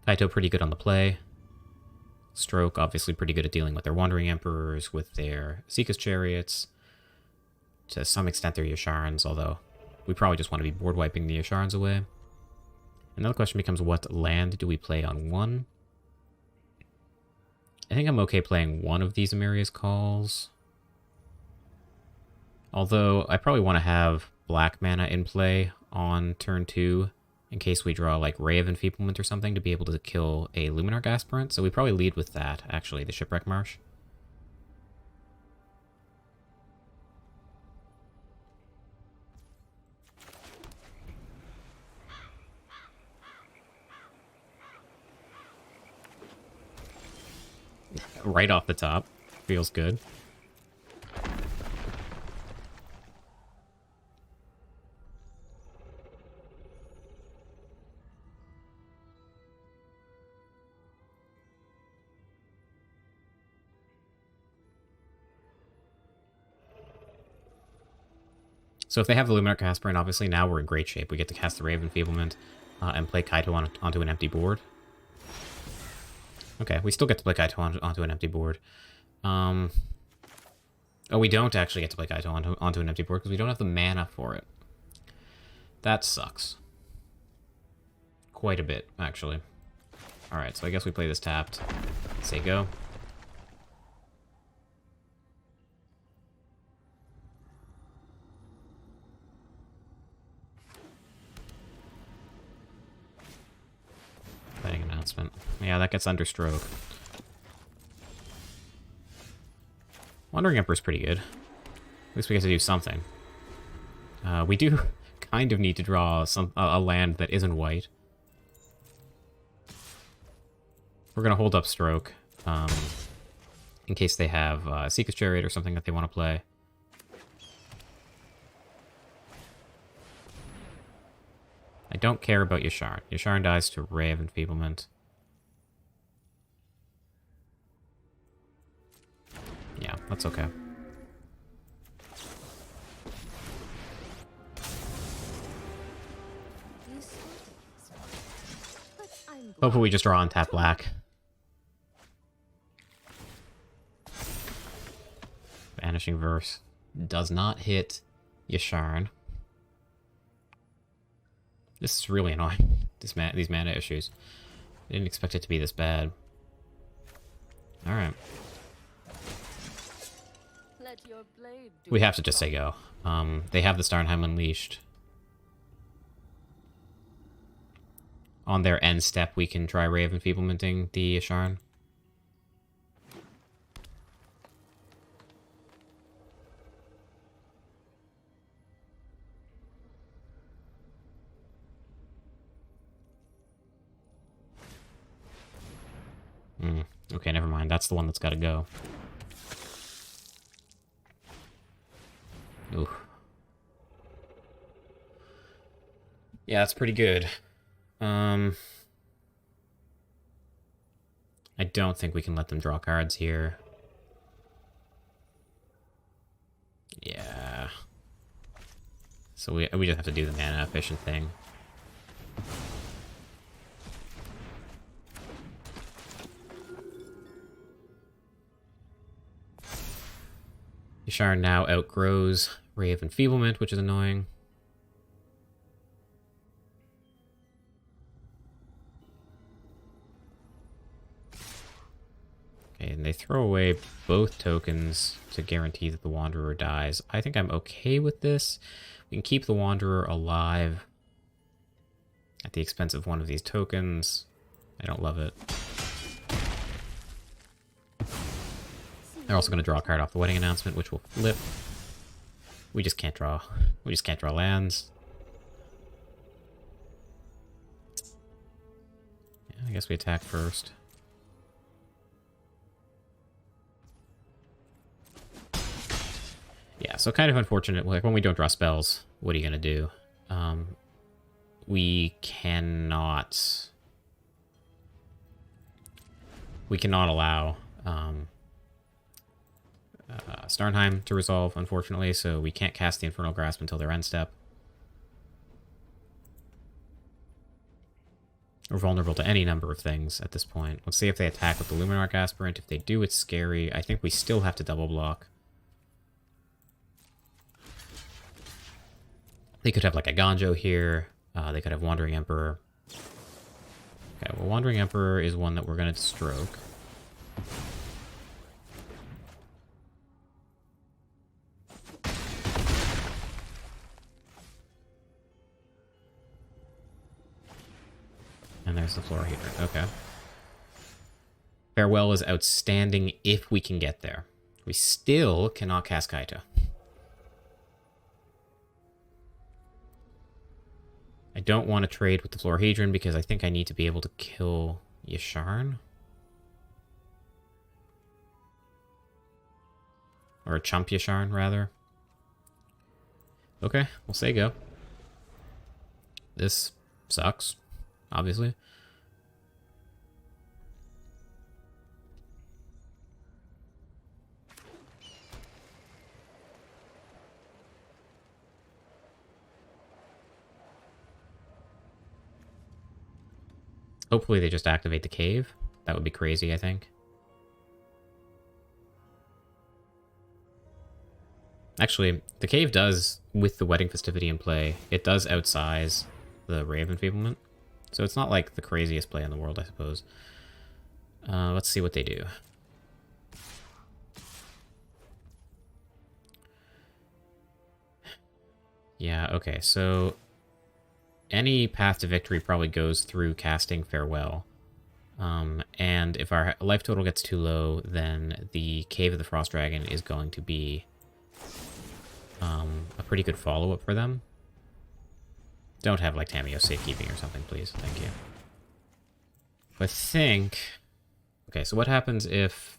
Kaito pretty good on the play. Stroke obviously pretty good at dealing with their Wandering Emperors, with their Seeker's Chariots. To some extent their Yasharans, although we probably just want to be board wiping the Yasharans away. Another question becomes, what land do we play on 1? I think I'm okay playing one of these Amelia's Calls. Although, I probably want to have black mana in play on turn 2, in case we draw, like, Ray of Enfeeblement or something, to be able to kill a Luminarch Aspirant. So we probably lead with that, actually, the Shipwreck Marsh. Right off the top. Feels good. So if they have the Luminarch Aspirant, obviously now we're in great shape. We get to cast the Ray of Enfeeblement and play Kaito onto an empty board. Okay, we still get to play Kaito onto an empty board. Oh, we don't actually get to play Kaito onto an empty board because we don't have the mana for it. That sucks. Quite a bit, actually. Alright, so I guess we play this tapped. Say go. Playing announcement. Yeah, that gets under stroke. Wandering Emperor's pretty good. At least we get to do something. We do kind of need to draw a land that isn't white. We're going to hold up stroke in case they have Seeker's Chariot or something that they want to play. I don't care about Yasharn. Yasharn dies to Ray of Enfeeblement. Yeah, that's okay. Hopefully we just draw on tap black. Vanishing Verse does not hit Yasharn. This is really annoying, these mana issues. I didn't expect it to be this bad. Alright. We have to just say go. They have the Starnheim Unleashed. On their end step, we can try Ray of Enfeeblementing the Yasharn. Okay, never mind. That's the one that's got to go. Ooh. Yeah, that's pretty good. I don't think we can let them draw cards here. Yeah. So we just have to do the mana efficient thing. Yasharn now outgrows Ray of Enfeeblement, which is annoying. Okay, and they throw away both tokens to guarantee that the Wanderer dies. I think I'm okay with this. We can keep the Wanderer alive at the expense of one of these tokens. I don't love it. They're also going to draw a card off the Wedding Announcement, which will flip. We just can't draw. We just can't draw lands. Yeah, I guess we attack first. Yeah, so kind of unfortunate. Like, when we don't draw spells, what are you going to do? We cannot... We cannot allow... Starnheim to resolve, unfortunately, so we can't cast the Infernal Grasp until their end step. We're vulnerable to any number of things at this point. Let's see if they attack with the Luminarch Aspirant. If they do, it's scary. I think we still have to double block. They could have like a Ganjo here. They could have Wandering Emperor. Okay, well, Wandering Emperor is one that we're going to stroke. And there's the floor heater. Okay. Farewell is outstanding if we can get there. We still cannot cast Kaito. I don't want to trade with the Florahedron because I think I need to be able to kill Yasharn. Or chump Yasharn, rather. Okay, we'll say go. This sucks, obviously. Hopefully they just activate the cave. That would be crazy, I think. Actually, the cave does, with the wedding festivity in play, it does outsize the Ray of Enfeeblement. So it's not like the craziest play in the world, I suppose. Let's see what they do. Yeah, okay, so any path to victory probably goes through casting Farewell. And if our life total gets too low, then the Cave of the Frost Dragon is going to be a pretty good follow-up for them. Don't have, like, Tamiyo's Safekeeping or something, please. Thank you. I think... Okay, so what happens if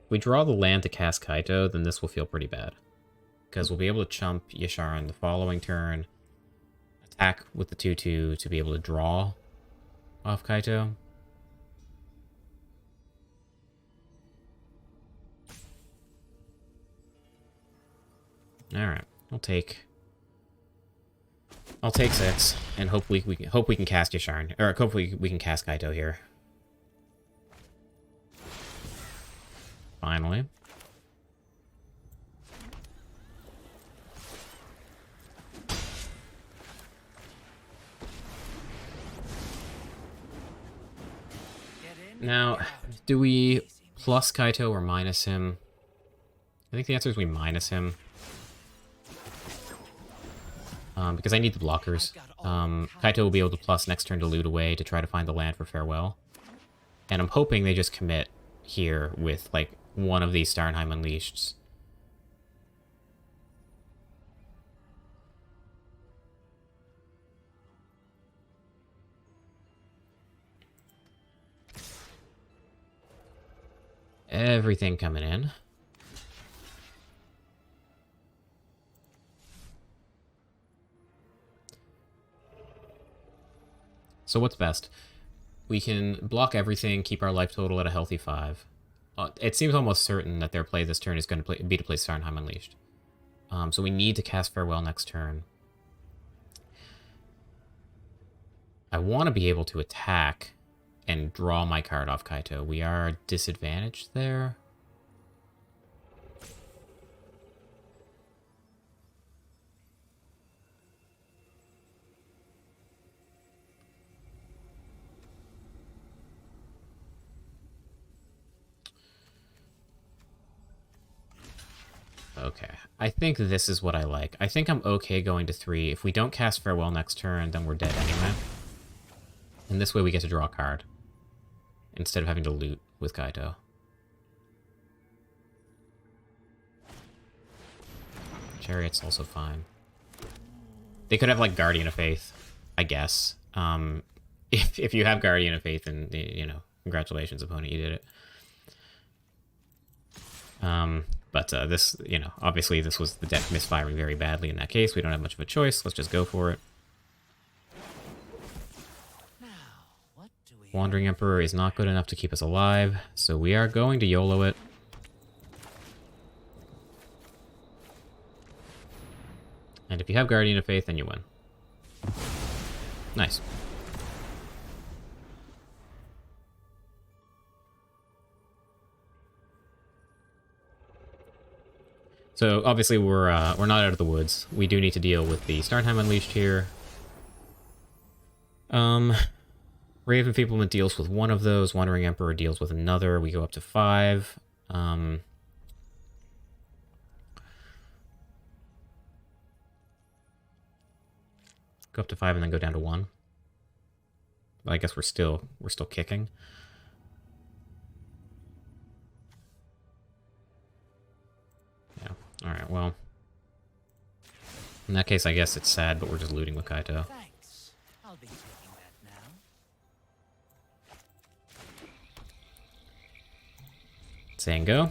we draw the land to cast Kaito, then this will feel pretty bad. Because we'll be able to chump Yasharon the following turn, attack with the 2/2 to be able to draw off Kaito. Alright, I'll take 6, and hopefully we can cast Yasharon, or hopefully we can cast Kaito here. Finally. Now, do we plus Kaito or minus him? I think the answer is we minus him. Because I need the blockers. Kaito will be able to plus next turn to loot away to try to find the land for Farewell. And I'm hoping they just commit here with, like, one of these Starnheim Unleasheds. Everything coming in. So what's best? We can block everything, keep our life total at a healthy 5. It seems almost certain that their play this turn is going to be to play Starnheim Unleashed. So we need to cast Farewell next turn. I want to be able to attack and draw my card off Kaito. We are disadvantaged there. Okay, I think this is what I like. I think I'm okay going to 3. If we don't cast Farewell next turn, then we're dead anyway. And this way we get to draw a card, instead of having to loot with Kaito. Chariot's also fine. They could have, like, Guardian of Faith, I guess. If you have Guardian of Faith, then, you know, congratulations, opponent, you did it. But this, you know, obviously this was the deck misfiring very badly in that case. We don't have much of a choice. Let's just go for it. Wandering Emperor is not good enough to keep us alive, so we are going to YOLO it. And if you have Guardian of Faith, then you win. Nice. So obviously we're not out of the woods. We do need to deal with the Starnheim Unleashed here. Ray of Enfeeblement deals with one of those. Wandering Emperor deals with another. We go up to 5. Go up to 5 and then go down to 1. But I guess we're still kicking. Yeah. All right. Well, in that case, I guess it's sad, but we're just looting with Kaito.
Thanks. I'll be taking that now.
Saying go.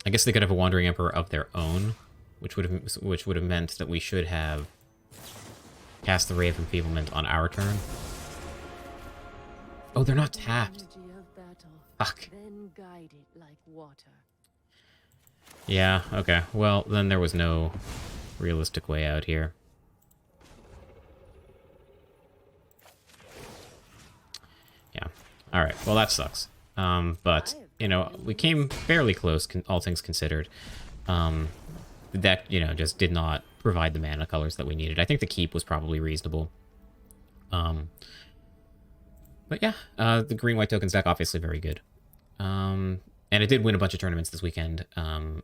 I guess they could have a Wandering Emperor of their own, which would have meant that we should have cast the Ray of Enfeeblement on our turn. Oh, they're not tapped.
Energy of battle,
Fuck.
then guide it like water.
Yeah, okay. Well, then there was no realistic way out here. Yeah. Alright, well that sucks. But, you know, we came fairly close, all things considered. The deck, you know, just did not provide the mana colors that we needed. I think the keep was probably reasonable. But yeah, the green-white tokens deck, obviously very good. And it did win a bunch of tournaments this weekend,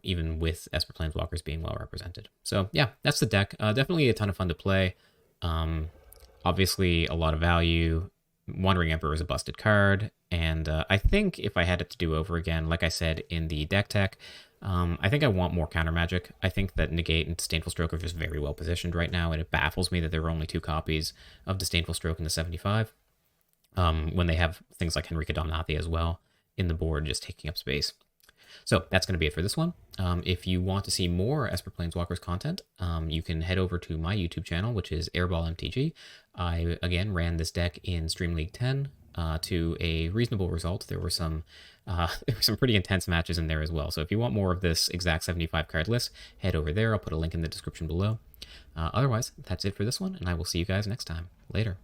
even with Esper Planeswalkers being well represented. So yeah, that's the deck. Definitely a ton of fun to play. Obviously, a lot of value. Wandering Emperor is a busted card. And I think if I had it to do over again, like I said in the deck tech, I think I want more counter magic. I think that Negate and Disdainful Stroke are just very well positioned right now, and it baffles me that there are only 2 copies of Disdainful Stroke in the 75. When they have things like Henrika Domnathi as well in the board, just taking up space. So that's going to be it for this one. If you want to see more Esper Planeswalkers content, you can head over to my YouTube channel, which is Airball MTG. I, again, ran this deck in Stream League 10 to a reasonable result. There were some pretty intense matches in there as well. So if you want more of this exact 75 card list, head over there. I'll put a link in the description below. Otherwise, that's it for this one, and I will see you guys next time. Later.